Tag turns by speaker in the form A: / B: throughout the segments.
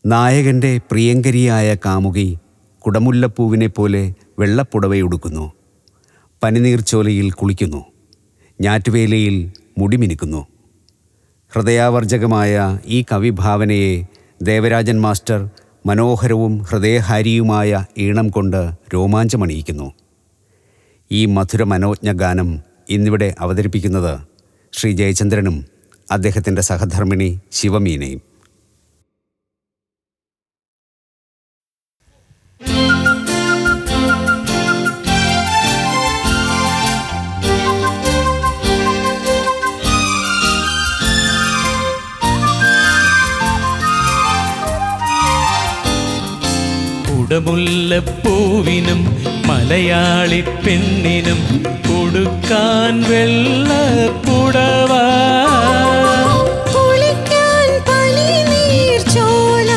A: നായകൻ്റെ പ്രിയങ്കരിയായ കാമുകി കുടമുല്ലപ്പൂവിനെ പോലെ വെള്ളപ്പുടവയുടുക്കുന്നു. പനിനീർച്ചോലയിൽ കുളിക്കുന്നു. ഞാറ്റുവേലയിൽ മുടിമിനുക്കുന്നു. ഹൃദയാവർജകമായ ഈ കവിഭാവനയെ ദേവരാജൻ മാസ്റ്റർ മനോഹരവും ഹൃദയഹാരിയുമായ ഈണം കൊണ്ട് രോമാഞ്ചമണിയിക്കുന്നു. ഈ മധുര മനോജ്ഞ ഗാനം ഇന്നിവിടെ അവതരിപ്പിക്കുന്നത് ശ്രീ ജയചന്ദ്രനും അദ്ദേഹത്തിൻ്റെ സഹധർമ്മിണി ശിവമീനയും.
B: കുടമുല്ലപ്പൂവിനും മലയാളി പെണ്ണിനും കൊടുക്കാൻ വെള്ളപ്പുടവ,
C: കുളിക്കാൻ പനിനീർച്ചോല,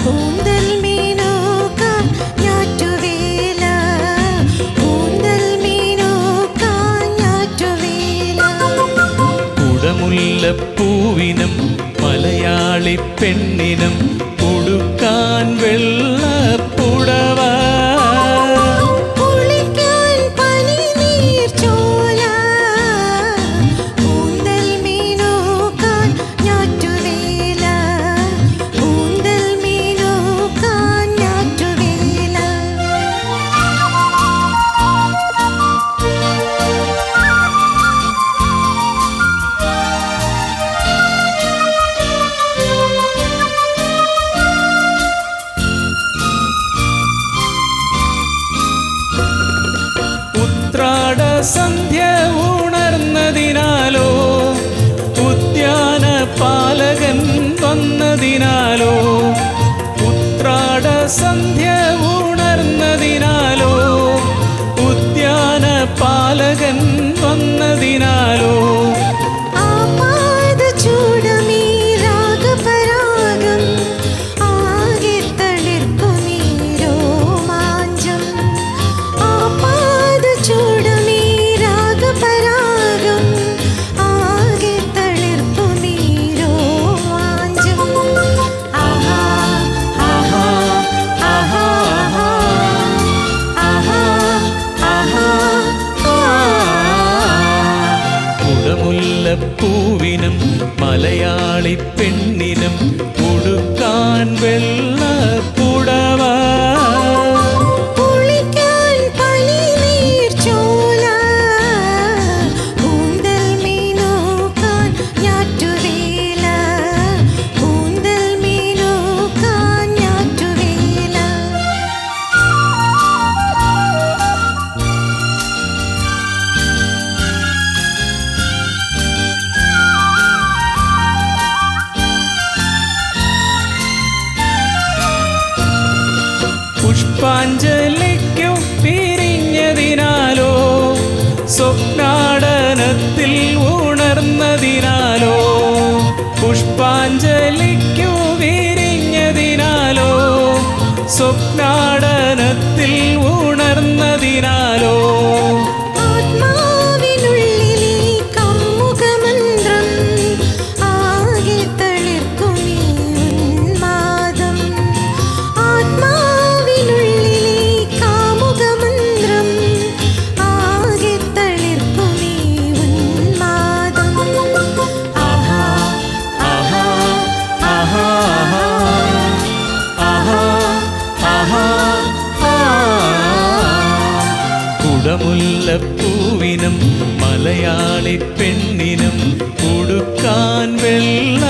C: കൂന്തൽ മീനോക്കാൻ ഞാറ്റുവേല, കൂന്തൽ മീനോക്കാൻ ഞാറ്റുവേല.
B: കുടമുല്ലപ്പൂവിനും മലയാളി പെണ്ണിനും കൊടുക്കാൻ വെള്ളപ്പുടവ,
C: കുളിക്കാൻ പനിനീർച്ചോല, കൂന്തൽ മീനോക്കാൻ ഞാറ്റുവേല, കൂന്തൽ മീനോക്കാൻ ഞാറ്റുവേല.
B: സന്ധ്യ ഉണർന്നതിനാലോ ഉദ്യാന പാലകൻ വന്നതിനാലോ, ഉത്രാട സന്ധ്യ ഉണർന്നതിനാലോ ഉദ്യാന പാലകൻ വന്നതിനാലോ, പൂവിനും മലയാളി പെണ്ണിനും കൊടുക്കാൻ വെള്ളപ്പുടവ,
C: കുളിക്കാൻ പനിനീർച്ചോല, കൂന്തൽ മീനോക്കാൻ ഞാറ്റുവേല, കൂന്തൽ മീനോക്കാൻ ഞാറ്റുവേല.
B: പുഷ്പാഞ്ജലിക്കു പിരിഞ്ഞതിനാലോ സ്വപ്നാടനത്തിൽ ഉണർന്നതിനാലോ, പുഷ്പാഞ്ജലിക്കു വിരിഞ്ഞതിനാലോ സ്വപ്നാടനത്തിൽ ഉണർന്നതിനാലോ, കുടമുല്ലപ്പൂവിനും മലയാളി പെണ്ണിനും കൊടുക്കാൻ വെള്ള